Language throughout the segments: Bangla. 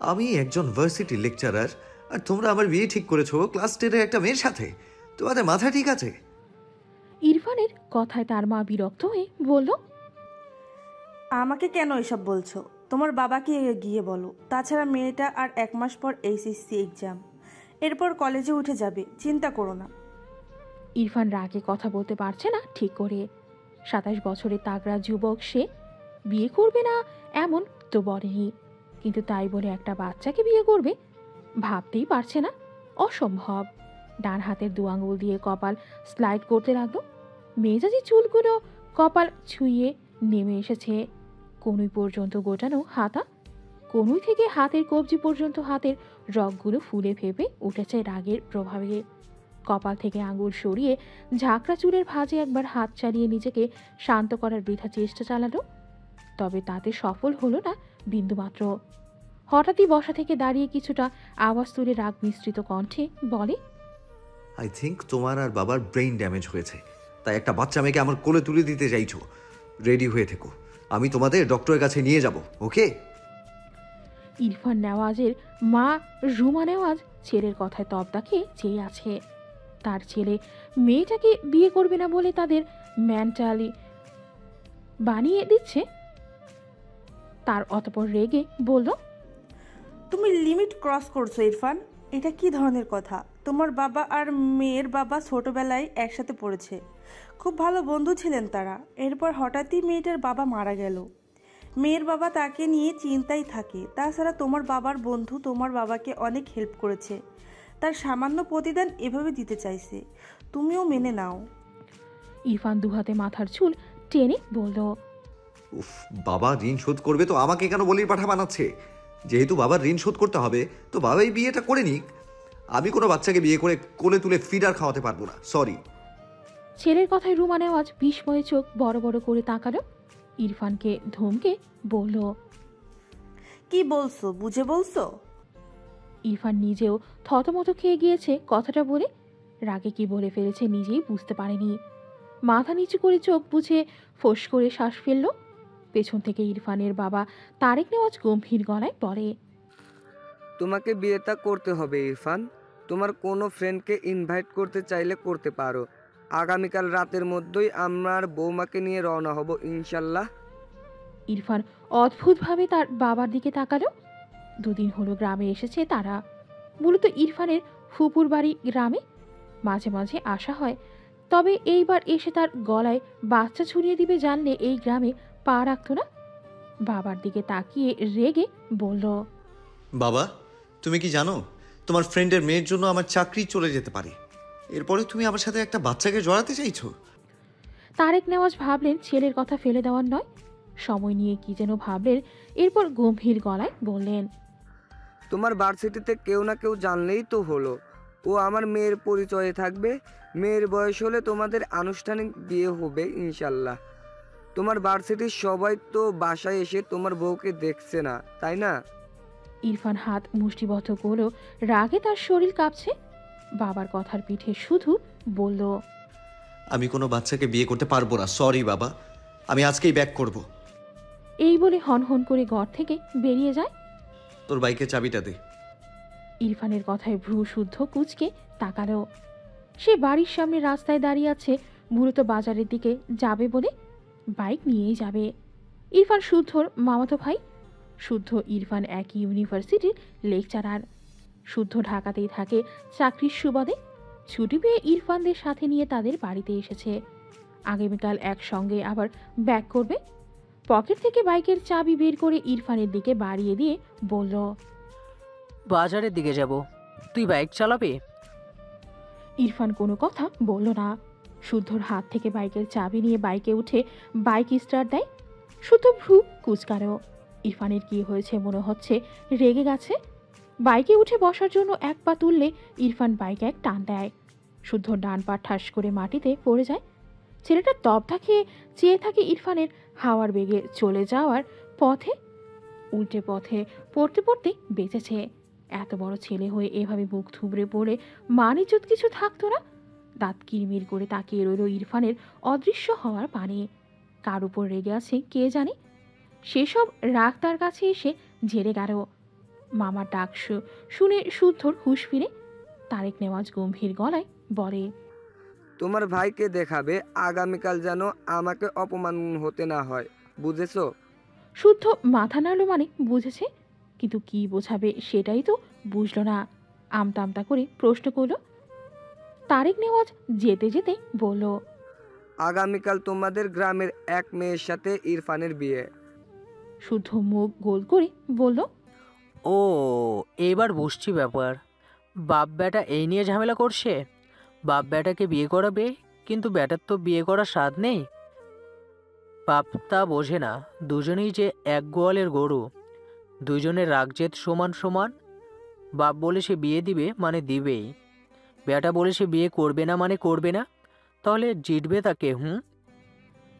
আমি একজন ভার্সিটি লেকচারার, আর তোমরা আমার বিয়ে ঠিক করেছো ক্লাস 10-এর একটা মেয়ের সাথে। তোমাদের মাথা ঠিক আছে? ইরফানের কথায় তার মা বিরক্ত হয়ে বলল, আমাকে কেন এসব বলছো? তোমার বাবাকে গিয়ে বলো। তাছাড়া মেয়েটা আর 1 মাস পর এইচএসসি এক্সাম, এরপর কলেজে উঠে যাবে, চিন্তা করো না। ইরফান রাগে কথা বলতে পারছে না ঠিক করে। 27 বছরের তাগড়া যুবক সে। বিয়ে করবে না এমন তো বলেনি, কিন্তু তাই বলে একটা বাচ্চাকে বিয়ে করবে ভাবতেই পারছে না। অসম্ভব। ডান হাতের 2 আঙুল দিয়ে কপাল স্লাইড করতে লাগলো। মেজাজি চুলগুলো কপাল ছুঁয়ে নেমে এসেছে কনুই পর্যন্ত গোটানো হাতা। কনুই থেকে হাতের কবজি পর্যন্ত হাতের রগগুলো ফুলে ফেপে উঠেছে রাগের প্রভাবে। কপাল থেকে আঙুল সরিয়ে ঝাঁকড়া চুলের ভাঁজে একবার হাত চালিয়ে নিজেকে শান্ত করার বৃথা চেষ্টা চালালো, তবে তাতে সফল হলো না বিন্দুমাত্র। হঠাৎই বসা থেকে দাঁড়িয়ে কিছুটা আওয়াজ তুলে রাগ মিশ্রিত কণ্ঠে বলে, আই থিঙ্ক তোমার আর বাবার ব্রেইন ড্যামেজ হয়েছে, তাই একটা বাচ্চা মেয়েকে আমার কোলে তুলে দিতে চাইছো। রেডি হয়ে থেকো, আমি তোমাদের ডক্টরের কাছে নিয়ে যাব, ওকে? ইরফান নেওয়াজের মা রুমা নেওয়াজ ছেলের কথায় তবদা খেয়ে চেয়ে আছে। তার ছেলে মেয়েটাকে বিয়ে করবে না বলে তাদের মেন্টালি বানিয়ে দিচ্ছে। তার অতঃপর রেগে বলল, তুমি লিমিট ক্রস করছো ইরফান। এটা কি ধরনের কথা? তোমার বাবা আর মেয়ের বাবা ছোটবেলায় একসাথে পড়েছে, খুব ভালো বন্ধু ছিলেন তারা। এরপর হঠাৎই মেয়েটার বাবা মারা গেল। মেয়ের বাবা তাকে নিয়ে চিন্তায় থাকে। তাছাড়া তোমার বাবার বন্ধু তোমার বাবাকে অনেক হেল্প করেছে, তার সামান্য প্রতিদান এভাবে দিতে চাইছে, তুমিও মেনে নাও। ইরফান দুহাতে মাথার চুল টেনে বলল, উফ, বাবা ঋণ শোধ করবে তো আমাকে কেন বলির পাঠা বানাচ্ছে? যেহেতু বাবার ঋণ শোধ করতে হবে, তো বাবাই বিয়েটা করে নিক। আমি কোনো বাচ্চাকে বিয়ে করে কোলে তুলে ফিডার খাওয়াতে পারবো না, সরি। ছেলের কথায় রুমা নেওয়াজ বিস্ময়ে চোখ বড় বড় করে তাকালো। ইরফানকে ধমকে বলল, কি বলছো, বুঝে বলছো? ইরফান নিজেও থতমত খেয়ে গিয়েছে কথাটা বলে। রাগে কি বলে ফেলেছে নিজেই বুঝতে পারেনি। মাথা নিচু করে চোখ বুঝে ফোঁস করে শ্বাস ফেলল। পেছন থেকে ইরফানের বাবা তারেক নেওয়াজ গম্ভীর গলায় বলে, তোমাকে বিয়েটা করতে হবে ইরফান। তোমার কোনো ফ্রেন্ডকে ইনভাইট করতে চাইলে করতে পারো। আগামীকাল রাতের মধ্যেই আমার বৌমাকে নিয়ে রওনা হব ইনশাল্লাহ। ইরফান অদ্ভুতভাবে তার বাবার দিকে তাকালো। 2 দিন হলো গ্রামে এসেছে তারা। মূলত ইরফানের ফুপুর বাড়ি গ্রামে। মাঝে মাঝে আসা হয়, তবে এইবার এসে তার গলায় বাচ্চা ছড়িয়ে দিবে জানলে এই গ্রামে পা রাখত না। বাবার দিকে তাকিয়ে রেগে বলল, বাবা, তুমি কি জানো তোমার ফ্রেন্ডের মেয়ের জন্য আমার চাকরি চলে যেতে পারে? এরপরে তুমি আমার সাথে একটা বাচ্চাকে জড়াতে চাইছো? তারেক নেওয়াজ ভাবলেন ছেলের কথা ফেলে দেওয়ার নয়, সময় নিয়ে কি যেন ভাবলেন। এরপর গম্ভীর গলায় বললেন, তোমার ভার্সিটিতে কেউ না কেউ জানলেই তো হলো। ও আমার মেয়ের পরিচয়ে থাকবে। মেয়ের বয়স হলে তোমাদের আনুষ্ঠানিক বিয়ে হবে ইনশাল্লাহ। তোমার ভার্সিটির সবাই তো বাসায় এসে তোমার বউকে দেখছে না, তাই না? ইরফান হাত মুষ্টিবদ্ধ করল। রাগে তার শরীর কাঁপছে। বাবার কথার পিঠে শুধু বলল, আমি কোনো বাচ্চাকে বিয়ে করতে পারবো না, সরি বাবা, আমি আজকেই ব্যাক করব। এই বলে হনহন করে ঘর থেকে বেরিয়ে যায়। তোর বাইকের চাবিটা দে। ইরফানের কথায় ভ্রু শুদ্ধ কুঁচকে তাকালো। সে বাড়ির সামনে রাস্তায় দাঁড়িয়ে আছে, মূলত বাজারের দিকে যাবে বলে। বাইক নিয়েই যাবে। ইরফান শুদ্ধর মামাতো ভাই। শুদ্ধ ইরফান একই ইউনিভার্সিটির লেকচারার। শুদ্ধ ঢাকাতেই থাকে চাকরির সুবাদে। ছুটি পেয়ে ইরফানদের সাথে নিয়ে তাদের বাড়িতে এসেছে। আগামীকাল একসঙ্গে আবার ব্যাক করবে। পকেট থেকে বাইকের চাবি বের করে ইরফানের দিকে বাড়িয়ে দিয়ে বলল, বাজারের দিকে যাব, তুই বাইক চালাবি? ইরফান কোনো কথা বলল না। শুদ্ধর হাত থেকে বাইকের চাবি নিয়ে বাইকে উঠে বাইক স্টার্ট দেয়। শুদ্ধ ভ্রু কুচকারো। ইরফানের কি হয়েছে মনে হচ্ছে রেগে গেছে। বাইকে উঠে বসার জন্য এক পা তুললে ইরফান বাইকে এক টান দেয়। শুদ্ধ ডান পা ঠাস করে মাটিতে পড়ে যায়। ছেলেটা তবধা খেয়ে চেয়ে থাকে ইরফানের হাওয়ার বেগে চলে যাওয়ার পথে। উল্টে পথে পড়তে পড়তে বেঁচেছে। এত বড় ছেলে হয়ে এভাবে মুখ থুবড়ে পড়ে মান ইজ্জত কিছু থাকতো না। দাঁত কিরমির করে তাকিয়ে রইল ইরফানের অদৃশ্য হওয়ার পানে। কার উপর রেগে আছে কে জানে। সেসব রাগ তার কাছে এসে ঝেড়ে গেল। মামার ডাক শুনে শুদ্ধর হুঁশ ফিরে। তারেক নেওয়াজ গম্ভীর গলায় বলে, তোমার ভাইকে দেখাবে আগামীকাল যেন আমাকে অপমান হতে না হয়, বুঝেছো? শুদ্ধ মাথা নাড়ল, মানে বুঝেছে, কিন্তু কি বোঝাবে সেটাই তো বুঝল না। আমতা আমতা করে প্রশ্ন করল। তারেক নেওয়াজ যেতে যেতে বলল, আগামীকাল তোমাদের গ্রামের এক মেয়ের সাথে ইরফানের বিয়ে। শুদ্ধ মুখ গোল করে বলল, ও, এবার বুঝছি ব্যাপার। বাপ বেটা এই নিয়ে ঝামেলা করছে। বাপ বেটাকে বিয়ে করাবে, কিন্তু বেটার তো বিয়ে করার স্বাদ নেই। বাপ তা বোঝে না, দুজনেই যে এক গোয়ালের গরু, দুজনের রাগজেদ সমান সমান। বাপ বলে সে বিয়ে দিবে মানে দিবেই, বেটা বলে সে বিয়ে করবে না মানে করবে না। তাহলে জিতবে তাকে?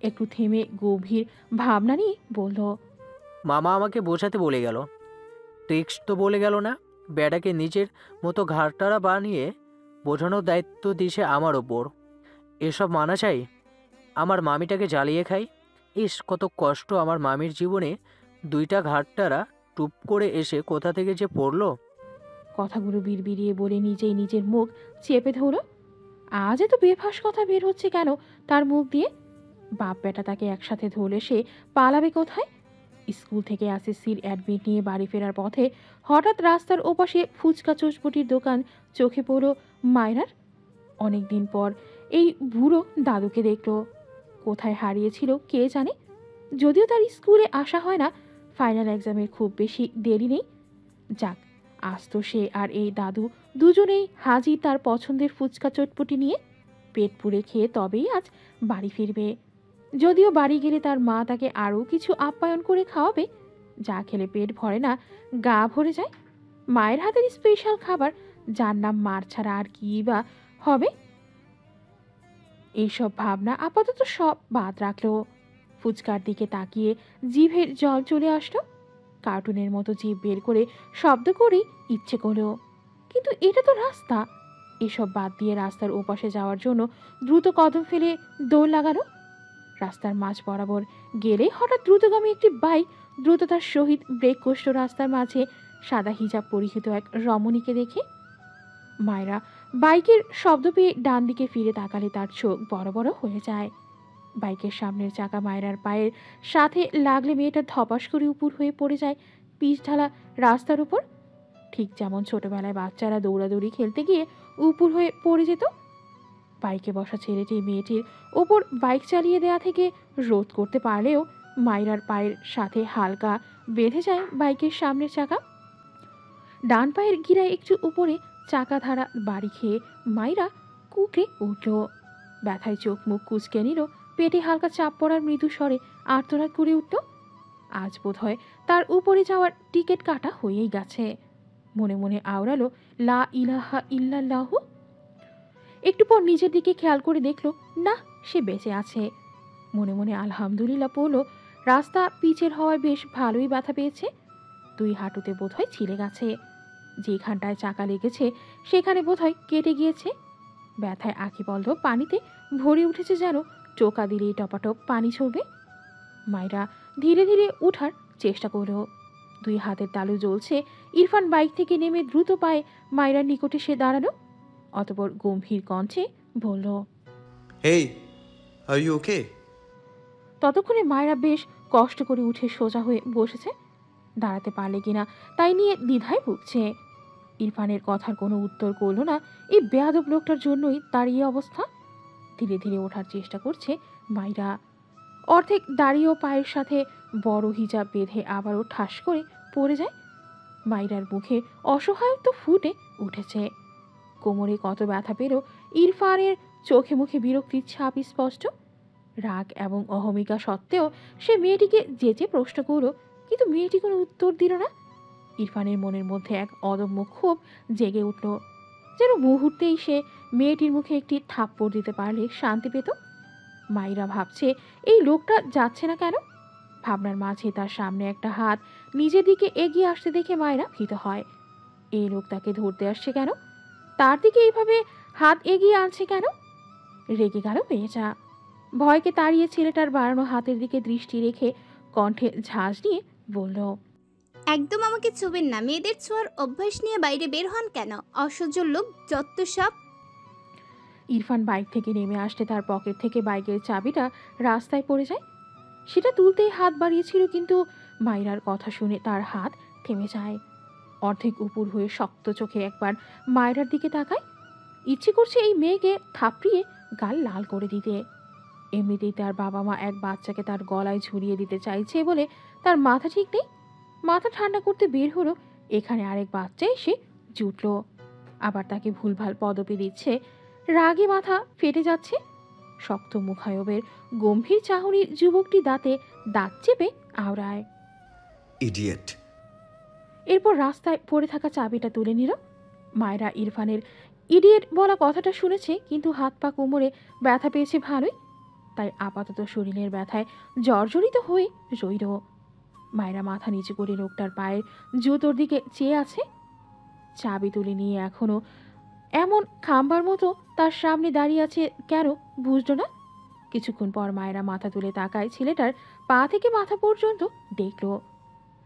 একটু থেমে গভীর ভাবনা নিয়ে বলল, মামা আমাকে বোঝাতে বলে গেল, ট্রিক্স তো বলে গেল না। বেটাকে নিজের মতো ঘাড়টারা বানিয়ে বোঝানোর দায়িত্ব দিয়েছে আমার ওপর। এসব মানা চাই? আমার মামিটাকে জ্বালিয়ে খাই। ইস, কত কষ্ট আমার মামির জীবনে। দুইটা ঘাড়টারা টুপ করে এসে কোথা থেকে যে পড়লো। কথাগুলো বিড়বিড়িয়ে বলে নিজেই নিজের মুখ চেপে ধরল। আজ এত বেফাস কথা বের হচ্ছে কেন তার মুখ দিয়ে? বাপ বেটা তাকে একসাথে ধরলে সে পালাবে কোথায়? স্কুল থেকে এসএসসির অ্যাডমিট নিয়ে বাড়ি ফেরার পথে হঠাৎ রাস্তার ওপাশে ফুচকা চটপটির দোকান চোখে পড়ল মায়রার। অনেকদিন পর এই বুড়ো দাদুকে দেখল। কোথায় হারিয়েছিল কে জানে। যদিও তার স্কুলে আসা হয় না, ফাইনাল এক্সামের খুব বেশি দেরি নেই। যাক, আজ তো সে আর এই দাদু দুজনেই হাজির তার পছন্দের ফুচকা চটপটি নিয়ে। পেট পুড়ে খেয়ে তবেই আজ বাড়ি ফিরবে। যদিও বাড়ি গেলে তার মা তাকে আরও কিছু আপ্যায়ন করে খাওয়াবে, যা খেলে পেট ভরে না, গা ভরে যায়। মায়ের হাতের স্পেশাল খাবার, যার নাম মার ছাড়া আর কি বা হবে। এইসব ভাবনা আপাতত সব বাদ রাখলো। ফুচকার দিকে তাকিয়ে জিভের জল চলে আসলো। কার্টুনের মতো জিভ বের করে শব্দ করেই ইচ্ছে করলো, কিন্তু এটা তো রাস্তা। এসব বাদ দিয়ে রাস্তার ওপাশে যাওয়ার জন্য দ্রুত কদম ফেলে দৌড় লাগালো। রাস্তার মাঝ বরাবর গেলে হঠাৎ দ্রুতগামী একটি বাইক দ্রুততার সহিত ব্রেক কষল রাস্তার মাঝে সাদা হিজাব পরিহিত এক রমণীকে দেখে। মায়েরা বাইকের শব্দ পেয়ে ডান দিকে ফিরে তাকালে তার চোখ বড় বড় হয়ে যায়। বাইকের সামনের চাকা মায়েরার পায়ের সাথে লাগলে মেয়েটা ধপাস করে উপর হয়ে পড়ে যায় পিচ ঢালা রাস্তার উপর। ঠিক যেমন ছোটবেলায় বাচ্চারা দৌড়াদৌড়ি খেলতে গিয়ে উপর হয়ে পড়ে যেত। বাইকে বসা ছেলেটি মেয়েটির ওপর বাইক চালিয়ে দেয়া থেকে রোধ করতে পারলেও মায়রার পায়ের সাথে হালকা বেঁধে যায় বাইকের সামনের চাকা। ডান পায়ের গিরায় একটু উপরে চাকা ধারা বাড়ি খেয়ে মায়রা কুকড়ে উঠল। ব্যথায় চোখ মুখ কুচকে নিল, পেটে হালকা চাপ পড়ার মৃদু স্বরে আর্তনাদ করে উঠল। আজ বোধহয় তার উপরে যাওয়ার টিকিট কাটা হয়েই গেছে। মনে মনে আওড়ালো লা ইলাহা ইল্লাল্লাহু। একটু পর নিজের দিকে খেয়াল করে দেখল না, সে বেঁচে আছে। মনে মনে আলহামদুলিল্লাহ পড়ল। রাস্তা পিচের হওয়ায় বেশ ভালোই ব্যথা পেয়েছে। দুই হাঁটুতে বোধহয় ছিলে গেছে। যেখানটায় চাকা লেগেছে সেখানে বোধহয় কেটে গিয়েছে। ব্যথায় আঁখি বন্ধ পানিতে ভরে উঠেছে, যেন টোকা দিলেই টপাটপ পানি ছড়বে। মায়েরা ধীরে ধীরে উঠার চেষ্টা করল। দুই হাতের তালু জ্বলছে। ইরফান বাইক থেকে নেমে দ্রুত পায়ে মায়েরার নিকটে সে দাঁড়ালো। অতঃপর গম্ভীর কণ্ঠে বলল, হেই, আর ইউ ওকে? ততক্ষণে মায়েরা বেশ কষ্ট করে উঠে সোজা হয়ে বসেছে। দাঁড়াতে পারলে কিনা তাই নিয়ে দ্বিধায় ভুগছে। ইরফানের কথার কোনো উত্তর করল না। এই বেয়াদব লোকটার জন্যই তার এই অবস্থা। ধীরে ধীরে ওঠার চেষ্টা করছে মায়েরা। অর্ধেক দাঁড়িয়েও পায়ের সাথে বড় হিজাব বেঁধে আবারও ঠাস করে পড়ে যায়। মায়েরার মুখে অসহায়ত্ব ফুটে উঠেছে। কোমরে কত ব্যথা পেল। ইরফানের চোখে মুখে বিরক্তির ছাপ স্পষ্ট। রাগ এবং অহমিকা সত্ত্বেও সে মেয়েটিকে যেচে প্রশ্ন করল, কিন্তু মেয়েটি কোনো উত্তর দিল না। ইরফানের মনের মধ্যে এক অদম্য ক্ষোভ জেগে উঠল, যেন মুহূর্তেই সে মেয়েটির মুখে একটি থাপ্পড় দিতে পারলে শান্তি পেত। মায়েরা ভাবছে এই লোকটা যাচ্ছে না কেন। ভাবনার মাঝে তার সামনে একটা হাত নিজের দিকে এগিয়ে আসতে দেখে মায়েরা ভীত হয়। এই লোক তাকে ধরতে আসছে কেন? তার দিকে এইভাবে হাত এগিয়ে আনছে কেন? রেগে গেল মেয়েটা। ভয়কে তাড়িয়ে ছেলেটার বাড়ানো হাতের দিকে দৃষ্টি রেখে কণ্ঠে ঝাঁজ নিয়ে বলল, একদম আমাকে ছুবেন না। মেয়েদের ছোঁয়ার অভ্যাস নিয়ে বাইরে বের হন কেন? অসহ্য লোক যত সব। ইরফান বাইক থেকে নেমে আসতে তার পকেট থেকে বাইকের চাবিটা রাস্তায় পড়ে যায়। সেটা তুলতেই হাত বাড়িয়েছিল, কিন্তু মাইরার কথা শুনে তার হাত থেমে যায়। অর্ধেক উপুর হয়ে শক্ত চোখে একবার মায়রার দিকে তাকায়। ইচ্ছে করছে এই মেয়েকে থাপড়িয়ে গাল লাল করে দিতে। এমনিতেই তার বাবা মা এক বাচ্চাকে তার গলায় ঝুলিয়ে দিতে চাইছে বলে তার মাথা ঠিক নেই। মাথা ঠান্ডা করতে বের হলো, এখানে আরেক বাচ্চা এসে জুটল। আবার তাকে ভুলভাল পদবি দিচ্ছে। রাগে মাথা ফেটে যাচ্ছে। শক্ত মুখায়বের গম্ভীর চাহনির যুবকটি দাঁতে দাঁত চেপে আওড়ায়। ইডিয়েট। এরপর রাস্তায় পড়ে থাকা চাবিটা তুলে নিল। মায়রা ইরফানের ইডিয়েট বলা কথাটা শুনেছে, কিন্তু হাত পা কোমরে ব্যথা পেয়েছে ভালোই, তাই আপাতত শরীরের ব্যথায় জর্জরিত হয়ে রইল। মায়রা মাথা নিচু করে লোকটার পায়ের জুতোর দিকে চেয়ে আছে। চাবি তুলে নিয়ে এখনো এমন খাম্বার মতো তার সামনে দাঁড়িয়ে আছে কেন বুঝল না। কিছুক্ষণ পর মায়রা মাথা তুলে তাকায় ছেলেটার পা থেকে মাথা পর্যন্ত। দেখল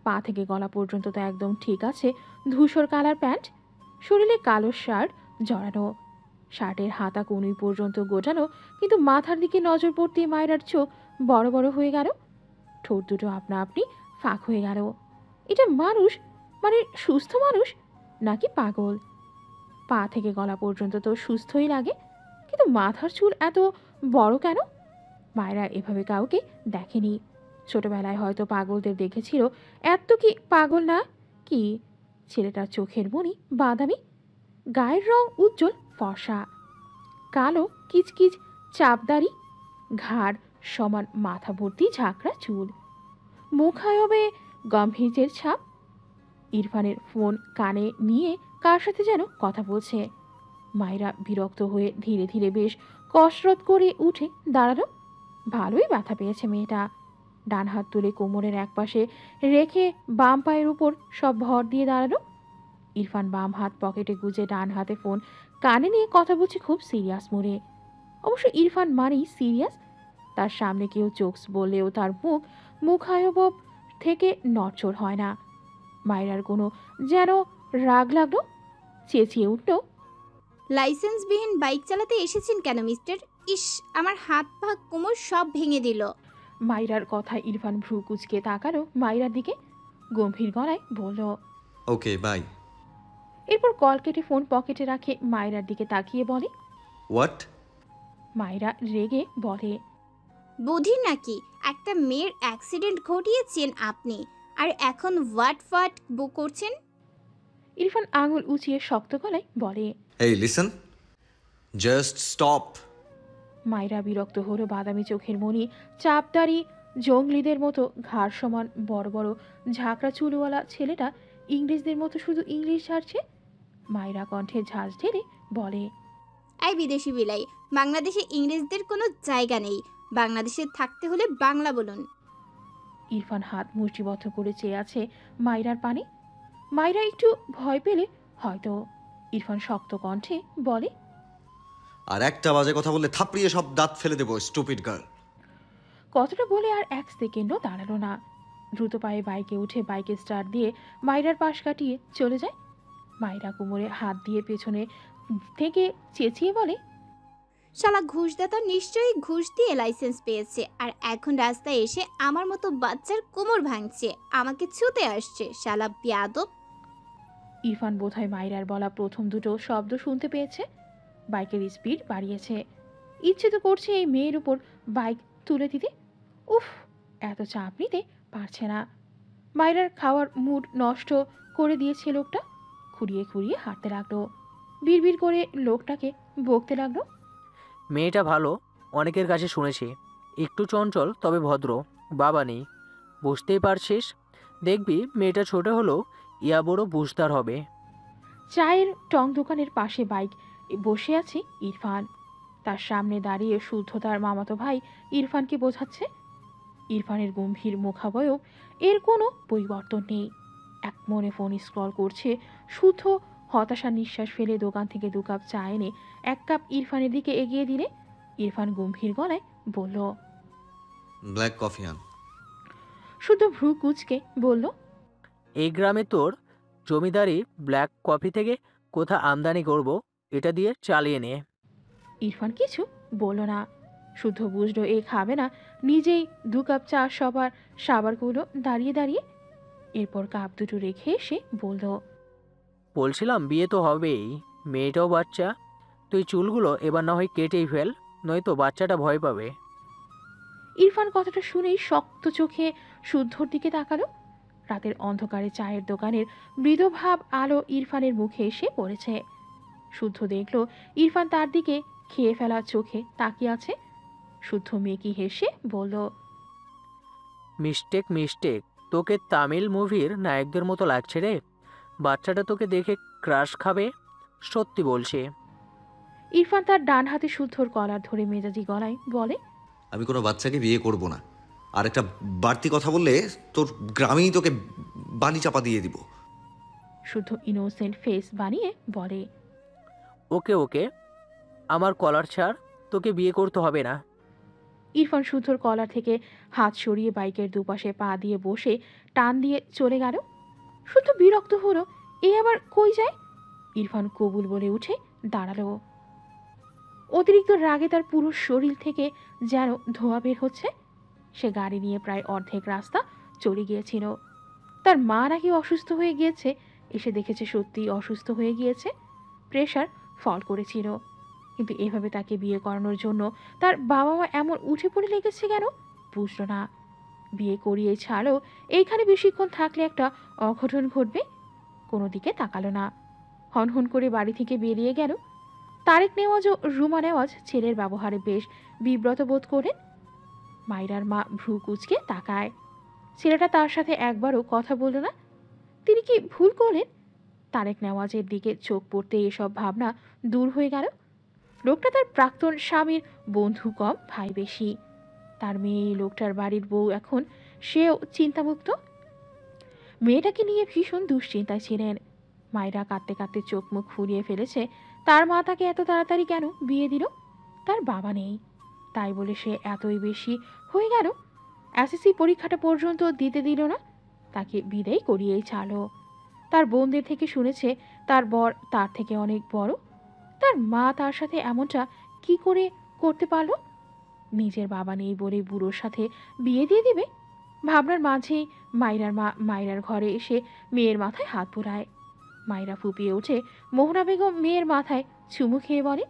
পা থেকে গলা পর্যন্ত তো একদম ঠিক আছে। ধূসর কালার প্যান্ট, শরীরে কালো শার্ট জড়ানো, শার্টের হাতা কনুই পর্যন্ত গোটানো, কিন্তু মাথার দিকে নজর পড়তেই মায়রার চোখ বড় বড় হয়ে গেল। ঠোঁট দুটো আপনা আপনি ফাঁক হয়ে গেল। এটা মানুষ, মানে সুস্থ মানুষ নাকি পাগল? পা থেকে গলা পর্যন্ত তো সুস্থই লাগে, কিন্তু মাথার চুল এত বড় কেন? মায়েরা এভাবে কাউকে দেখেনি। ছোটবেলায় হয়তো পাগলদের দেখেছিল, এত কি পাগল না? কি ছেলেটার চোখের মনি বাদামি, গায়ের রং উজ্জ্বল ফর্সা, কালো কিচকিচ চাপদারি, ঘাড় সমান মাথা ভর্তি ঝাঁকড়া চুল, মুখায়বে গম্ভীর্যের ছাপ। ইরফানের ফোন কানে নিয়ে কার সাথে যেন কথা বলছে। মায়েরা বিরক্ত হয়ে ধীরে ধীরে বেশ কসরত করে উঠে দাঁড়ালো। ভালোই ব্যথা পেয়েছে মেয়েটা। ডান হাত তুলে কোমরের একপাশে রেখে বাম পায়ের উপর সব ভর দিয়ে দাঁড়ালো। ইরফান বাম হাত পকেটে গুজে ডান হাতে ফোন কানে নিয়ে কথা বলছে খুব সিরিয়াস মোড়ে। অবশ্য ইরফান মানেই সিরিয়াস। তার সামনে কেউ জোকস বললেও তার মুখায়ব থেকে নড়চড় হয় না। মায়েরার কোনো যেন রাগ লাগলো, চেঁচিয়ে উঠল, লাইসেন্সবিহীন বাইক চালাতে এসেছেন কেন মিস্টার? ইস, আমার হাত পা কোমর সব ভেঙে দিল। মাইরার কথায় ইরফান ভ্রু কুচকে তাকালো মাইরার দিকে, গম্ভীর গলায় বলল, ওকে বাই। এরপর কল কেটে ফোন পকেটে রাখে মাইরার দিকে তাকিয়ে বলে, হোয়াট? মাইরা রেগে বলে, বুদ্ধি নাকি? একটা মেয়ের অ্যাক্সিডেন্ট ঘটিয়েছেন আপনি, আর এখন হোয়াট বুক করছেন? ইরফান আঙুল উঁচিয়ে শক্ত গলায় বলে, এই লিসন, জাস্ট স্টপ। মাইরা বিরক্ত হলো। বাদামি চোখের মনি, চাপদারি জঙ্গলিদের মতো ঘাড় সমান বড় বড় ঝাঁকড়া চুলওয়ালা ছেলেটা ইংরেজদের মতো শুধু ইংলিশ ছাড়ছে। মাইরা কণ্ঠে ঝাঁজ ঢেলে বলে, এই বিদেশি বিলাই, বাংলাদেশে ইংরেজদের কোনো জায়গা নেই। বাংলাদেশে থাকতে হলে বাংলা বলুন। ইরফান হাত মুষ্টিবদ্ধ করে চেয়ে আছে মাইরার পানে। মাইরা একটু ভয় পেলে হয়তো। ইরফান শক্ত কণ্ঠে বলে, আর একটা বাজে কথা বললে থাপড়িয়ে সব দাঁত ফেলে দেবো, স্টুপিড গার্ল। কথাটা বলে আর এক সেকেন্ডও দাঁড়ালো না। দ্রুত পায়ে বাইকে উঠে বাইকে স্টার্ট দিয়ে মাইরার পাশ কাটিয়ে চলে যায়। মাইরা কোমরে হাত দিয়ে পেছনে থেকে চেঁচিয়ে বলে, শালা ঘুষদাতা নিশ্চয়ই ঘুষ দিয়ে লাইসেন্স পেয়েছে, আর এখন রাস্তায় এসে আমার মতো বাচ্চার কোমর ভাঙছে, আমাকে ছুতে আসছে, শালা বেয়াদব। ইরফান বোধহয় মাইরার বলা প্রথম দুটো শব্দ শুনতে পেয়েছে। বাইকের স্পিড বাড়িয়েছে। ইচ্ছে তো করছে এই মেয়ের উপর বাইক তুলে দিতে। উফ, এত চাপ নিতে পারছে না। মাইরার খাওয়ার মুড নষ্ট করে দিয়েছে লোকটা। খুঁড়িয়ে খুঁড়িয়ে হাঁটতে লাগলো। বিড়বিড় করে লোকটাকে বকতে লাগলো, মেয়েটা ভালো, অনেকের কাছে শুনেছি। একটু চঞ্চল তবে ভদ্র, বাবা নেই, বুঝতেই পারছিস। দেখবি মেয়েটা ছোট হলেও ইয়া বড় বুঝদার হবে। চায়ের টং দোকানের পাশে বাইক বসে আছে ইরফান। তার সামনে দাঁড়িয়ে শুদ্ধতার মামাতো ভাই ইরফানকে বোঝাচ্ছে। ইরফানের গম্ভীর মুখাবয়ব, এর কোনো পরিবর্তন নেই। এক মনে ফোন স্ক্রল করছে। শুদ্ধ হতাশা নিঃশ্বাস ফেলে দোকান থেকে 2 কাপ চা এনে 1 কাপ ইরফানের দিকে এগিয়ে দিলে ইরফান গম্ভীর গলায় বলল, ব্ল্যাক কফি আন। শুদ্ধ ভ্রু কুচকে বলল, এই গ্রামে তোর জমিদারি ব্ল্যাক কফি থেকে কোথা আমদানি করব, এটা দিয়ে চালিয়ে নে। ইরফান কিছু বলল না, শুদ্ধ বুঝলো এ খাবে না, নিজেই 2 কাপ চা সবার সাবার করলো দাঁড়িয়ে দাঁড়িয়ে। এরপর কাপ দুটো রেখে এসে বলল, বলছিলাম বিয়ে তো হবেই, মেয়েটাও বাচ্চা, তুই চুলগুলো এবার না হয় কেটেই ফেল, নয়তো বাচ্চাটা ভয় পাবে। ইরফান কথাটা শুনেই শক্ত চোখে শুদ্ধর দিকে তাকালো। রাতের অন্ধকারে চায়ের দোকানের মৃদুভাব আলো ইরফানের মুখে এসে পড়েছে। শুদ্ধ দেখলো ইরফান তার দিকে খেয়ে ফেলা চোখে তাকিয়ে আছে। শুদ্ধ মেকি হেসে বলল, মিস্টেক মিস্টেক, তোকে তামিল মুভির নায়কদের মতো লাগছে রে। বাচ্চাটা তোকে দেখে ক্রাশ খাবে, সত্যি বলছি। ইরফান তার ডান হাতে শুদ্ধর কলার ধরে মেজাজি গলায় বলে, আমি কোনো বাচ্চাকে বিয়ে করব না। আর একটা বাড়তি কথা বললে তোর গ্রামেই তোকে বালি চাপা দিয়ে দিব। শুদ্ধ ইনোসেন্ট ফেস বানিয়ে বলে, ওকে ওকে, আমার কলার ছাড়, তোকে বিয়ে করতে হবে না। ইরফান শুদ্ধর কলার থেকে হাত সরিয়ে বাইকের দুপাশে পা দিয়ে বসে টান দিয়ে চলে গেল। শুদ্ধ বিরক্ত হলো, এ আবার কই যায়। ইরফান কবুল বলে উঠে দাঁড়ালো। অতিরিক্ত রাগে তার পুরো শরীর থেকে যেন ধোঁয়া বের হচ্ছে। সে গাড়ি নিয়ে প্রায় অর্ধেক রাস্তা চলে গিয়েছিল। তার মা নাকি অসুস্থ হয়ে গিয়েছে, এসে দেখেছে সত্যিই অসুস্থ হয়ে গিয়েছে, প্রেশার ফল করেছিল। কিন্তু এভাবে তাকে বিয়ে করানোর জন্য তার বাবা মা এমন উঠে পড়ে লেগেছে কেন বুঝল না। বিয়ে করিয়ে ছাড়ো, এইখানে বেশিক্ষণ থাকলে একটা অঘটন ঘটবে। কোনো দিকে তাকালো না, হনহন করে বাড়ি থেকে বেরিয়ে গেল। তারেক নেওয়াজ ও রুমা নেওয়াজ ছেলের ব্যবহারে বেশ বিব্রত বোধ করেন। মাইরার মা ভ্রু কুচকে তাকায়। ছেলেটা তার সাথে একবারও কথা বলল না। তিনি কি ভুল করলেন? তারেক নেওয়াজের দিকে চোখ পড়তে এসব ভাবনা দূর হয়ে গেল। লোকটা তার প্রাক্তন স্বামীর বন্ধু কম, ভাই বেশি। তার মেয়ে লোকটার বাড়ির বউ, এখন সেও চিন্তামুক্ত। মেয়েটাকে নিয়ে ভীষণ দুশ্চিন্তায় ছিলেন। মায়েরা কাঁদতে কাঁদতে চোখ মুখ ফুরিয়ে ফেলেছে। তার মা তাকে এত তাড়াতাড়ি কেন বিয়ে দিল? তার বাবা নেই, তাই বলে সে এতই বেশি হয়ে গেল? এসএসসি পরীক্ষাটা পর্যন্ত দিতে দিল না, তাকে বিদায় করিয়েই ছাড়লো। তার বোনদের থেকে শুনেছে তার বর তার থেকে অনেক বড়। তার মা তার সাথে এমনটা কি করে করতে পারল? নিজের বাবা নেই বলে বুড়োর সাথে বিয়ে দিয়ে দিবে? ভাবনার মাঝেই মাইরার মা মাইরার ঘরে এসে মেয়ের মাথায় হাত বুলায়। মাইরা ফুপিয়ে ওঠে। মোহনা বেগম মেয়ের মাথায় চুমু খেয়ে বলে,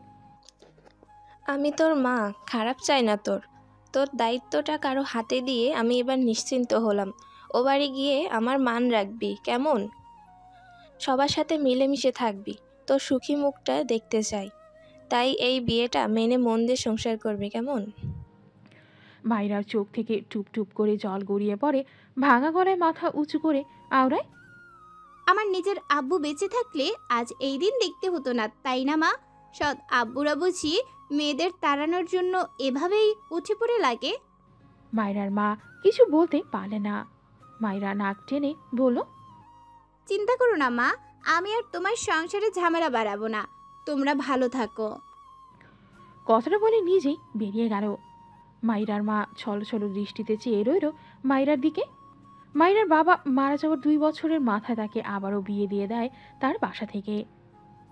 আমি তোর মা, খারাপ চাই না তোর। তোর দায়িত্বটা কারো হাতে দিয়ে আমি এবার নিশ্চিন্ত হলাম। ও বাড়ি গিয়ে আমার মান রাখবি কেমন? সবার সাথে মিলেমিশে থাকবি, তোর সুখী মুখটা দেখতে চাই। তাই এই বিয়েটা মেনে মন দিয়ে সংসার করবি কেমন? মাইরার চোখ থেকে টুপ টুপ করে জল গড়িয়ে পড়ে। ভাঙা গলায় মাথা উঁচু করে আওড়ায়, আমার নিজের আব্বু বেঁচে থাকলে আজ এই দিন দেখতে হতো না, তাই না মা? সৎ আব্বুরা বুঝি মেয়েদের তাড়ানোর জন্য এভাবেই উঠে পড়ে লাগে। মাইরার মা কিছু বলতে পারলে না। মাইরা নাক টেনে বলল, চিন্তা করো না মা, আমি আর তোমার সংসারে ঝামেলা বাড়াবো না, তোমরা ভালো থাকো। কথাটা বলে নিজেই বেরিয়ে গেল। মাইরার মা ছল ছল দৃষ্টিতে চেয়ে রইল মাইরার দিকে। মাইরার বাবা মারা যাওয়ার 2 বছরের মাথায় তাকে আবারও বিয়ে দিয়ে দেয় তার বাসা থেকে।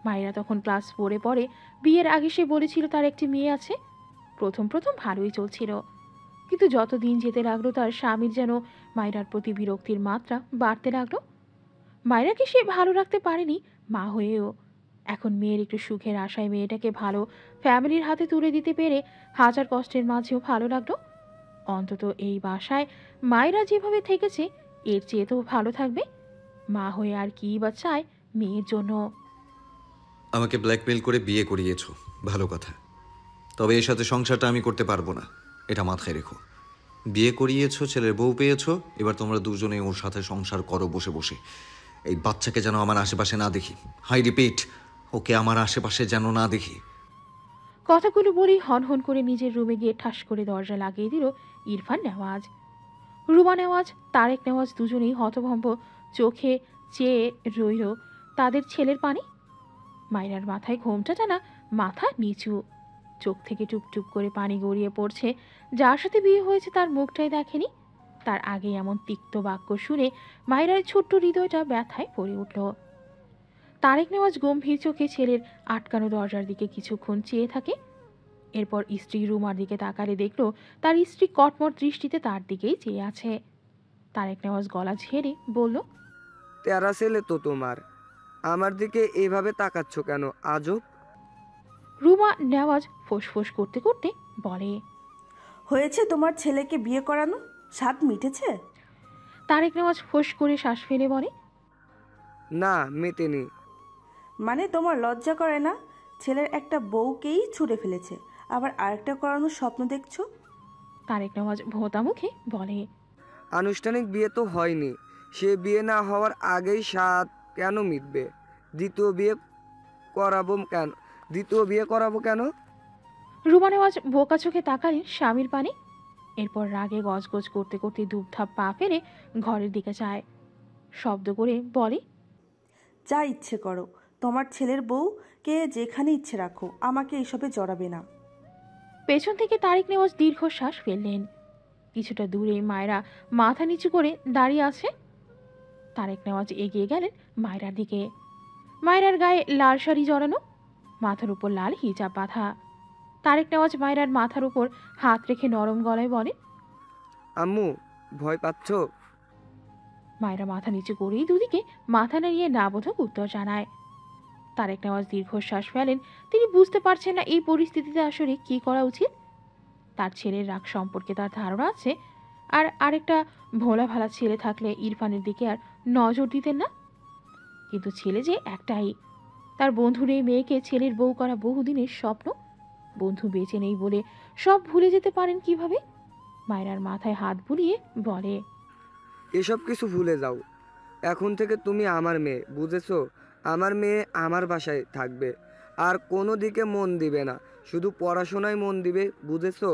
মাইরা তখন ক্লাস 4-এ পড়ে। বিয়ের আগে সে বলেছিল তার একটি মেয়ে আছে। প্রথম প্রথম ভালোই চলছিল, কিন্তু যত দিন যেতে লাগলো তার স্বামীর যেন মাইরার প্রতি বিরক্তির মাত্রা বাড়তে লাগলো। মাইরাকে সে ভালো রাখতে পারেনি মা হয়েও। এখন মেয়ের একটু সুখের আশায় মেয়েটাকে ভালো ফ্যামিলির হাতে তুলে দিতে পেরে হাজার কষ্টের মাঝেও ভালো লাগলো। অন্তত এই বাসায় মায়েরা যেভাবে থেকেছে এর চেয়ে তো ভালো থাকবে। মা হয়ে আর কি বা চায় মেয়ের জন্য। আমাকে ব্ল্যাকমেল করে বিয়ে করিয়েছো, ভালো কথা। তবে এর সাথে সংসারটা আমি করতে পারবো না, এটা মাথায় রেখো। বিয়ে করিয়েছো, ছেলের বউ পেয়েছো, এবার তোমরা দুজনে ওর সাথে সংসার করো বসে বসে। এই বাচ্চাকে যেন আমার আশেপাশে না দেখি। হাই রিপিট, ওকে আমার আশেপাশে যেন না দেখি। কথাগুলো বলেই হনহন করে নিজের রুমে গিয়ে ঠাস করে দরজা লাগিয়ে দিল ইরফান নেওয়াজ। রুমা নেওয়াজ, তারেক নেওয়াজ দুজনেই হতভম্ব চোখে চেয়ে রইল তাদের ছেলের পানি। মাইরার মাথায় ঘোমটা টানা, মাথা নিচু, চোখ থেকে টুপটুপ করে পানি গড়িয়ে পড়ছে। যার সাথে বিয়ে হয়েছে তার মুখটাই দেখেনি। তার আগে এমন তিক্ত বাক্য শুনে মায়েরার ছোট্ট হৃদয়টা ব্যথায় ভরে উঠল। তারেক নেওয়াজ গম্ভীর চোখে ছেলের আটকানো দরজার দিকে কিছুক্ষণ চেয়ে থাকে। এরপর স্ত্রী রুমার দিকে তাকালে দেখল তার স্ত্রী কটমট দৃষ্টিতে তার দিকেই চেয়ে আছে। তারেক নেওয়াজ গলা ঝেড়ে বলল, তেরা ছেলে তো তোমার, আমার দিকে এভাবে তাকাচ্ছ কেন আজব? রুমা নেওয়াজ ফোঁস করতে করতে বলে, হয়েছে তোমার ছেলেকে বিয়ে করানো? স্বাদ মিটেছে? তারেক নেওয়াজ ফোঁস করে শ্বাস ফেলে বলে, না, মেটেনি। মানে তোমার লজ্জা করে না? ছেলের একটা বউকেই ছুঁড়ে ফেলেছে, আবার আরেকটা করানোর স্বপ্ন দেখছো? তারেক নেওয়াজ ভোঁতা মুখে বলে, আনুষ্ঠানিক বিয়ে তো হয়নি, সে বিয়ে না হওয়ার আগেই স্বাদ কেন মিটবে? দ্বিতীয় বিয়ে করাবো কেন? রুমা নেওয়াজ বোকা চোখে তাকালেন স্বামীর পানে। এরপর রাগে গজগজ করতে করতে দুপধাপ পা ফেলে ঘরের দিকে যায়। শব্দ করে বলে, যা ইচ্ছে করো, তোমার ছেলের বউকে যেখানে ইচ্ছে রাখো, আমাকে এসবে জড়াবে না। পেছন থেকে তারেক নেওয়াজ দীর্ঘশ্বাস ফেললেন। কিছুটা দূরে মায়েরা মাথা নিচু করে দাঁড়িয়ে আছে। তারেক নেওয়াজ এগিয়ে গেলেন মায়রার দিকে। মায়রার গায়ে লাল শাড়ি জড়ানো, মাথার উপর লাল হিজাব বাঁধা। তারেক নেওয়াজ মায়রার মাথার উপর হাত রেখে নরম গলায় বলে, আম্মু, ভয় পাচ্ছ? মায়েরা মাথা নিচু করেই দুদিকে মাথা নাড়িয়ে নাবোধক উত্তর জানায়। তারেক নেওয়াজ দীর্ঘশ্বাস ফেলেন। তিনি বুঝতে পারছেন না এই পরিস্থিতিতে আসলে কি করা উচিত। তার ছেলের রাগ সম্পর্কে তার ধারণা আছে, আর আরেকটা ভোলা ভালা ছেলে থাকলে ইরফানের দিকে আর নজর দিতেন না। কিন্তু ছেলে যে একটাই, তার বন্ধুর এই মেয়েকে ছেলের বউ করা বহুদিনের স্বপ্ন। বন্ধু বেঁচে নেই বলে সব ভুলে যেতে পারেন কিভাবে? মায়রার মাথায় হাত বুলিয়ে বলে, এসব কিছু ভুলে যাও। এখন থেকে তুমি আমার মেয়ে, বুঝেছো? আমার মেয়ে আমার বাসায় থাকবে, আর কোনো দিকে মন দিবে না, শুধু পড়াশোনায় মন দিবে, বুঝেছো?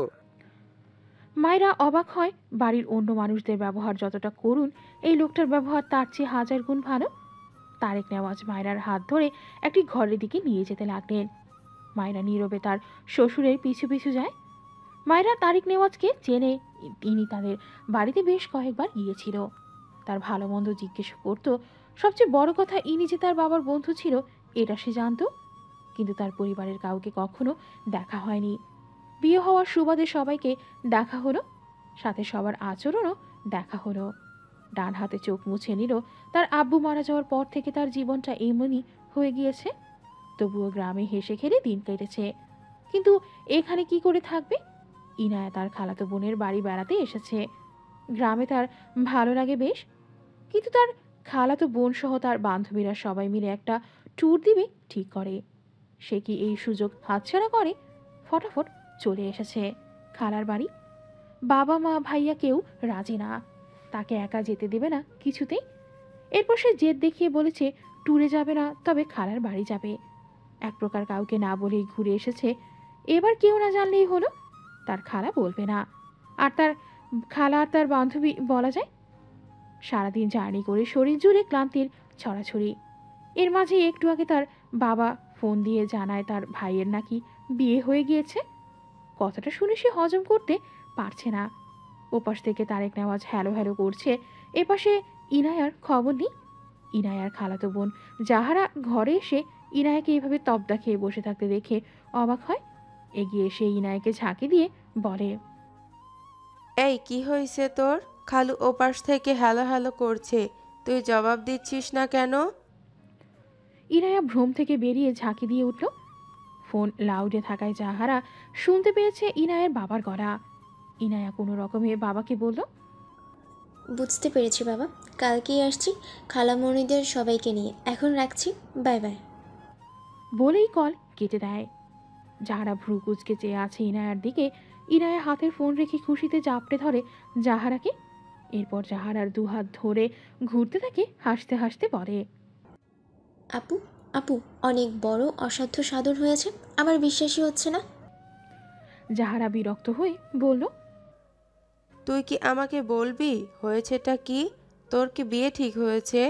মায়েরা অবাক হয়। বাড়ির অন্য মানুষদের ব্যবহার যতটা করুণ, এই লোকটার ব্যবহার তার চেয়ে হাজার গুণ ভালো। তারেক নেওয়াজ মায়রার হাত ধরে একটি ঘরের দিকে নিয়ে যেতে লাগলেন। মায়রা নীরবে তার শ্বশুরের পিছু পিছু যায়। মায়রা তারেক নেওয়াজকে চেনে, তিনি তাদের বাড়িতে বেশ কয়েকবার গিয়েছিল। তার ভালো মন্দ জিজ্ঞেস করত। সবচেয়ে বড় কথা, ইনি যে তার বাবার বন্ধু ছিল এটা সে জানত, কিন্তু তার পরিবারের কাউকে কখনো দেখা হয়নি। বিয়ে হওয়ার সুবাদে সবাইকে দেখা হলো, সাথে সবার আচরণও দেখা হলো। ডান হাতে চোখ মুছে নিল। তার আব্বু মারা যাওয়ার পর থেকে তার জীবনটা এমনই হয়ে গিয়েছে। তবুও গ্রামে হেসে খেলে দিন কেটেছে। কিন্তু এখানে কি করে থাকবে? ইনায়া তার খালাতো বোনের বাড়ি বেড়াতে এসেছে। গ্রামে তার ভালো লাগে বেশ, কিন্তু তার খালাতো বোন সহ তার বান্ধবীরা সবাই মিলে একটা ট্যুর দিবে ঠিক করে। সে কি এই সুযোগ হাতছাড়া করে? ফটাফট চলে এসেছে খালার বাড়ি। বাবা মা ভাইয়া কেউ রাজি না, তাকে একা যেতে দেবে না কিছুতেই। এরপর সে জেদ দেখিয়ে বলেছে ট্যুরে যাবে না, তবে খালার বাড়ি যাবে। এক প্রকার কাউকে না বলেই ঘুরে এসেছে। এবার কেউ না জানলেই হলো, তার খালা বলবে না। আর তার খালা আর তার বান্ধবী বলা যায়। সারাদিন জার্নি করে শরীর জুড়ে ক্লান্তির ছড়াছড়ি। এর মাঝে একটু আগে তার বাবা ফোন দিয়ে জানায় তার ভাইয়ের নাকি বিয়ে হয়ে গিয়েছে। কথাটা শুনে সে হজম করতে পারছে না। ওপাশ থেকে তারেক নেওয়াজ হ্যালো হ্যালো করছে, এপাশে ইনায়ার খবর নেই। ইনায়ার খালাতো বোন যাহারা ঘরে এসে ইনায়াকে এভাবে তবদা খেয়ে বসে থাকতে দেখে অবাক হয়। এগিয়ে এসে ইনায়াকে ঝাঁকি দিয়ে বলে, এই কি হয়েছে তোর? খালু ওপাশ থেকে হ্যালো হ্যালো করছে, তুই জবাব দিচ্ছিস না কেন? ইনায়া ভ্রম থেকে বেরিয়ে ঝাঁকি দিয়ে উঠল। ফোন লাউডে থাকায় যাহারা শুনতে পেয়েছে ইনায়ের বাবার গলা। ইনায়া কোনো রকমে বাবাকে বলল, বুঝতে পেরেছি বাবা, কালকেই আসছি খালামণিদের সবাইকে নিয়ে। এখন রাখছি, বাই বাই। বলেই কল কেটে দেয়। যাহারা ভ্রু কুচকে চেয়ে আছে ইনায়ার দিকে। ইনায়া হাতের ফোন রেখে খুশিতে চাপড়ে ধরে যাহারাকে। এরপর যাহারার দুহাত ধরে ঘুরতে থাকে, হাসতে হাসতে বলে, আপু আপু, অনেক বড় অসাধ্য সাধন হয়েছে, আমার বিশ্বাসই হচ্ছে না। যাহারা বিরক্ত হয়ে বলল, তুই কি আমাকে বলবি হয়েছেটা কি? তোর কি বিয়ে ঠিক হয়েছে?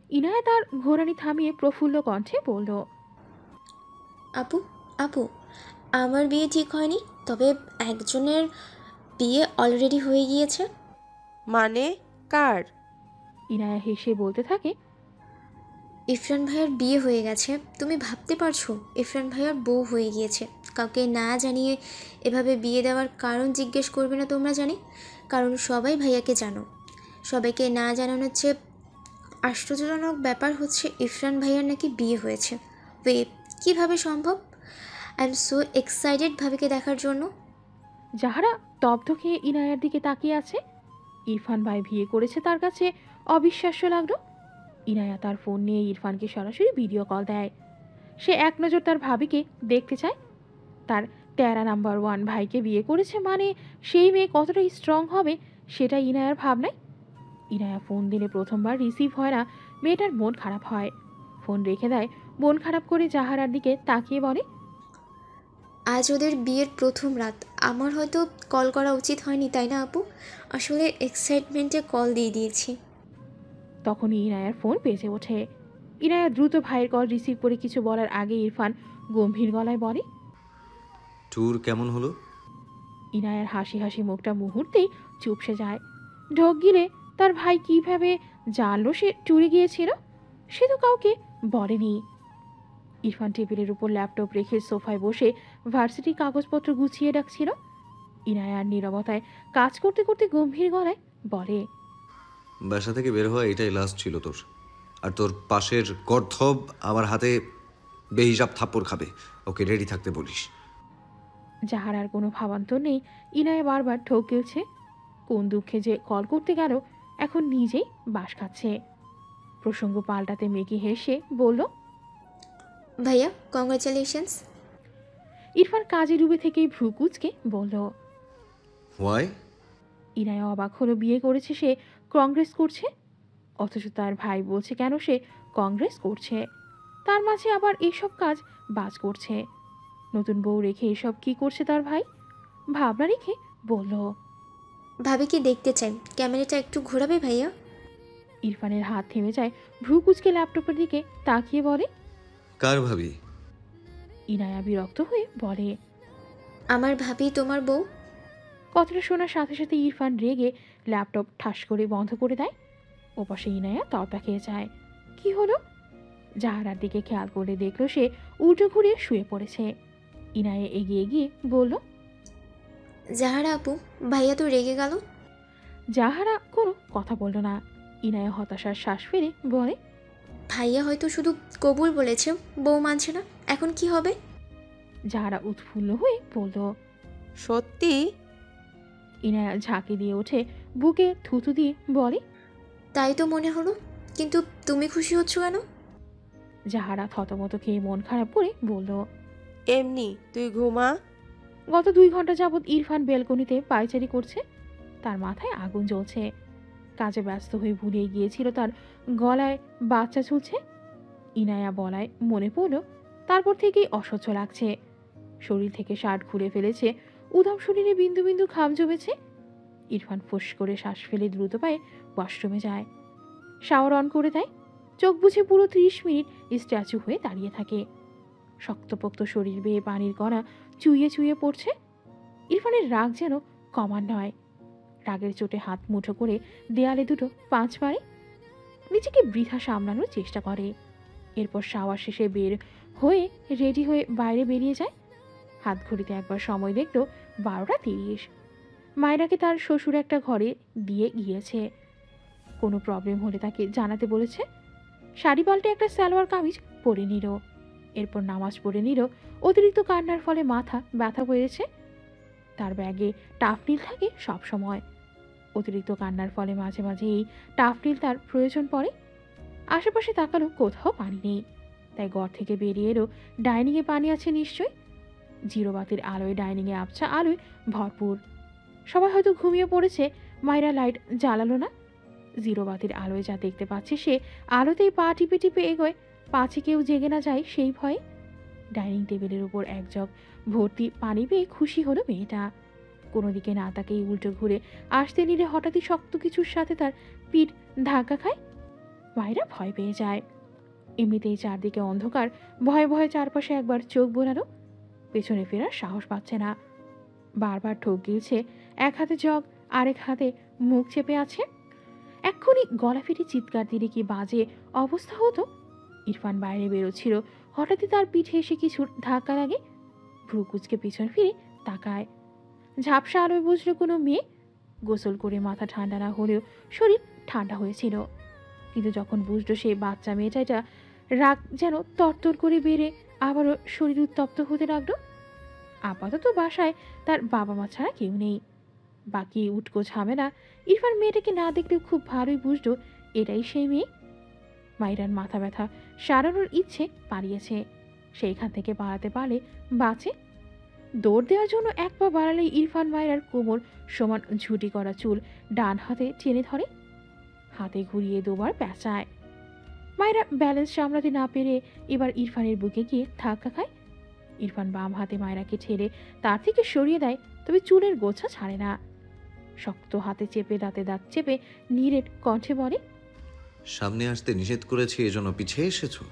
ইনায়া তার ঘোরানি থামিয়ে প্রফুল্ল কণ্ঠে বলল, আপু আপু, আমার বিয়ে ঠিক হয়নি, তবে একজনের বিয়ে অলরেডি হয়ে গিয়েছে। মানে কার? ইনায়া হেসে বলতে থাকে, ইরফান ভাইয়ার বিয়ে হয়ে গেছে। তুমি ভাবতে পারছো ইরফান ভাইয়ার বউ হয়ে গিয়েছে। কাউকে না জানিয়ে এভাবে বিয়ে দেওয়ার কারণ জিজ্ঞেস করবে না তোমরা, জানি। কারণ সবাই ভাইয়াকে জানো। সবাইকে না জানানোর চেয়ে আশ্চর্যজনক ব্যাপার হচ্ছে ইরফান ভাইয়ার নাকি বিয়ে হয়েছে। ওয়েব, কীভাবে সম্ভব? আই এম সো এক্সাইটেড ভাবিকে দেখার জন্য। যাহারা স্তব্ধ খেয়ে ইনায়ার দিকে তাকিয়ে আছে। ইরফান ভাই বিয়ে করেছে, তার কাছে অবিশ্বাস্য লাগলো। ইনায়া তার ফোন নিয়ে ইরফানকে সরাসরি ভিডিও কল দেয়। সে এক নজর তার ভাবিকে দেখতে চায়। তার 13 নাম্বার 1 ভাইকে বিয়ে করেছে মানে সেই মেয়ে কতটা স্ট্রং হবে সেটা ইনায়ার ভাবনায়। ইনায়া ফোন দিলে প্রথমবার রিসিভ হয় না, মেয়েটার মন খারাপ হয়। ফোন রেখে দেয়। মন খারাপ করে জাহারার দিকে তাকিয়ে বলে, আজ ওদের বিয়ের প্রথম রাত। আমার হয়তো কল করা উচিত হয়নি, তাই না আপু? আসলে এক্সাইটমেন্টে কল দিয়ে দিয়েছি। তখনই ইনায়ার ফোন বেজে ওঠে। ইনায়া দ্রুত ভাইয়ের কল রিসিভ করে কিছু বলার আগে ইরফান গম্ভীর গলায় বলে, ট্যুর কেমন হলো? ইনায়ার হাসি হাসি মুখটা মুহূর্তেই চুপসে যায়। ঢোক গিলে তার ভাই কিভাবে জানলো সে ট্যুরে গিয়েছিল, সে তো কাউকে বলেনি। ইরফান টেবিলের উপর ল্যাপটপ রেখে সোফায় বসে ভার্সিটির কাগজপত্র গুছিয়ে রাখছিল। ইনায়ার নীরবতায় কাজ করতে করতে গম্ভীর গলায় বলে, বাসা থেকে বের হওয়া এটাই লাস্ট ছিল তোর। আর তোর পাশের গর্ধব আমার হাতে বেহিসাব থাপ্পড় খাবে, ওকে রেডি থাকতে বলিস। যাহার আর কোনো ভাবান্তর নেই। ইনায়া বারবার ঠোক গিলছে। কোন দুঃখে যে কল করতে গেল, এখন নিজেই বাস খাচ্ছে। প্রসঙ্গ পাল্টাতে মেকি হেসে বলল, ভাইয়া কংগ্রাচুলেশনস। ইরফান কাজে ডুবে থেকেই ভ্রু কুচকে বলল। হোয়াই? ইনায়া অবাক হলো, বিয়ে করেছে সে কংগ্রেস করছে, অথচ তার ভাই বলছে কেন সে কংগ্রেস করছে। তার মাঝে আবার এইসব কাজ বাজ করছে। নতুন বউ রেখে এসব কি করছে তার ভাই? ভাবনা রেখে বলল, ভাবিকে দেখতে চাই, ক্যামেরাটা একটু ঘোরাবে ভাইয়া? ইরফানের হাত থেমে যায়। ভ্রু কুচকে ল্যাপটপের দিকে তাকিয়ে বলে, কার ভাবি? ইনায়া বিরক্ত হয়ে বলে, আমার ভাবি তোমার বউ। কথাটা শোনার সাথে সাথে ইরফান রেগে ল্যাপটপ ঠাস করে বন্ধ করে দেয়। ওপাশে ইনায়া তরতা খেয়ে যায়। কি হলো? জাহারার দিকে খেয়াল করে দেখলো সে উল্টো ঘুরে শুয়ে পড়েছে। ইনায়া এগিয়ে গিয়ে বলল, জাহারা আপু, ভাইয়া তো রেগে গেল। জাহারা কোনো কথা বলল না। ইনায়া হতাশার শ্বাস ফেলে বলে, ভাইয়া হয়তো শুধু কবুল বলেছে, বউ মানছে না। এখন কি হবে? জাহারা উৎফুল্ল হয়ে বলল, সত্যি? ইনায়া ঝাঁকি দিয়ে ওঠে, বুকে থুতু দিয়ে বলে, তাই তো মনে হলো, কিন্তু তুমি খুশি হচ্ছ কেন? জাহারা থতমত খেয়ে মন খারাপ করে বলল, এমনি, তুই ঘুমা। গত 2 ঘন্টা যাবৎ ইরফান বেলকনিতে পায়চারি করছে। তার মাথায় আগুন জ্বলছে। কাজে ব্যস্ত হয়ে ভুলিয়ে গিয়েছিল তার গলায় বাচ্চা ঝুলছে। ইনায়া বলায় মনে পড়ল, তারপর থেকেই অসহ্য লাগছে। শরীর থেকে শার্ট খুলে ফেলেছে, উধাম শরীরে বিন্দু বিন্দু ঘাম জমেছে। ইরফান ফুস করে শ্বাস ফেলে দ্রুত পায়ে ওয়াশরুমে যায়। শাওয়ার অন করে দেয়। চোখ বুঝে পুরো 30 মিনিট স্ট্যাচু হয়ে দাঁড়িয়ে থাকে। শক্তপোক্ত শরীর বেয়ে পানির কণা চুইয়ে চুইয়ে পড়ছে। ইরফানের রাগ যেন কমার নয়। রাগের চোটে হাত মুঠো করে দেয়ালে দুটো পাঁচ মারে। নিজেকে বৃথা সামলানোর চেষ্টা করে। এরপর শাওয়ার শেষে বের হয়ে রেডি হয়ে বাইরে বেরিয়ে যায়। হাত ঘড়িতে একবার সময় দেখলো 12:30। মায়রাকে তার শ্বশুর একটা ঘরে দিয়ে গিয়েছে। কোনো প্রবলেম হলে তাকে জানাতে বলেছে। শাড়ি পাল্টে একটা সালোয়ার কামিজ পরে নিল। এরপর নামাজ পড়ে নিল। অতিরিক্ত কান্নার ফলে মাথা ব্যথা হয়েছে। তার ব্যাগে টাফনিল থাকে সব সময়। অতিরিক্ত কান্নার ফলে মাঝে মাঝে এই টাফনিল তার প্রয়োজন পড়ে। আশেপাশে তাকালো, কোথাও পানি নেই। তাই ঘর থেকে বেরিয়ে এলো। ডাইনিংয়ে পানি আছে নিশ্চয়ই। জিরোবাতির আলোয়, ডাইনিংয়ে আবছা আলোয় ভরপুর। সবাই হয়তো ঘুমিয়ে পড়েছে। মায়েরা লাইট জ্বালালো না। জিরোবাতির আলোয় যা দেখতে পাচ্ছে সে আলোতেই পা টিপে টিপে এগোয়, পাছে কেউ জেগে না যায় সেই ভয়ে। ডাইনিং টেবিলের উপর এক জগ ভর্তি পানি পেয়ে খুশি হলো মেয়েটা। কোনো দিকে না তাকেই উল্টো ঘুরে আসতে নিলে হঠাৎই শক্ত কিছুর সাথে তার পিঠ ধাক্কা খায়। মায়েরা ভয় পেয়ে যায়। এমনিতেই চারদিকে অন্ধকার। ভয়ে ভয়ে চারপাশে একবার চোখ বোলালো। পেছনে ফেরার সাহস পাচ্ছে না। বারবার ঠোক গিলছে। এক হাতে জগ, আরেক হাতে মুখ চেপে আছে। এক্ষুনি গলা ফেটে চিৎকার দিলে কি বাজে অবস্থা হতো। ইরফান বাইরে বেরোচ্ছিল, হঠাৎই তার পিঠে এসে কিছু ধাক্কা লাগে। ভ্রু কুচকে পিছন ফিরে তাকায়। ঝাপসা আলোয় বুঝলো কোনো মেয়ে। গোসল করে মাথা ঠান্ডা না হলেও শরীর ঠান্ডা হয়েছিল, কিন্তু যখন বুঝলো সে বাচ্চা মেয়েটা, রাগ যেন তরতর করে বেড়ে আবারও শরীর উত্তপ্ত হতে লাগলো। আপাতত বাসায় তার বাবা মা ছাড়া কেউ নেই। বাকি উটকো ঝামেলা ইরফান মেয়েটাকে না দেখলেও খুব ভালোই বুঝলো এটাই সেই মেয়ে। মাইরার মাথা ব্যথা সারানোর ইচ্ছে পালিয়েছে। সেইখান থেকে পালাতে পারলে বাঁচে। দৌড় দেওয়ার জন্য এক পা বাড়ালেই ইরফান মাইরার কোমর সমান ঝুটি করা চুল ডান হাতে টেনে ধরে, হাতে ঘুরিয়ে দুবার পেঁচায়। মাইরা ব্যালেন্স সামলাতে না পেরে এবার ইরফানের বুকে গিয়ে ধাক্কা খায়। ইরফান বাম হাতে মায়রাকে ঠেলে তার থেকে সরিয়ে দেয়, তবে চুলের গোছা ছাড়ে না। শক্ত হাতে চেপে দাঁতে দাঁত চেপে নীরের কণ্ঠে বলে, সামনে আসতে নিষেধ করেছি, এজন্য পিছিয়ে এসেছো?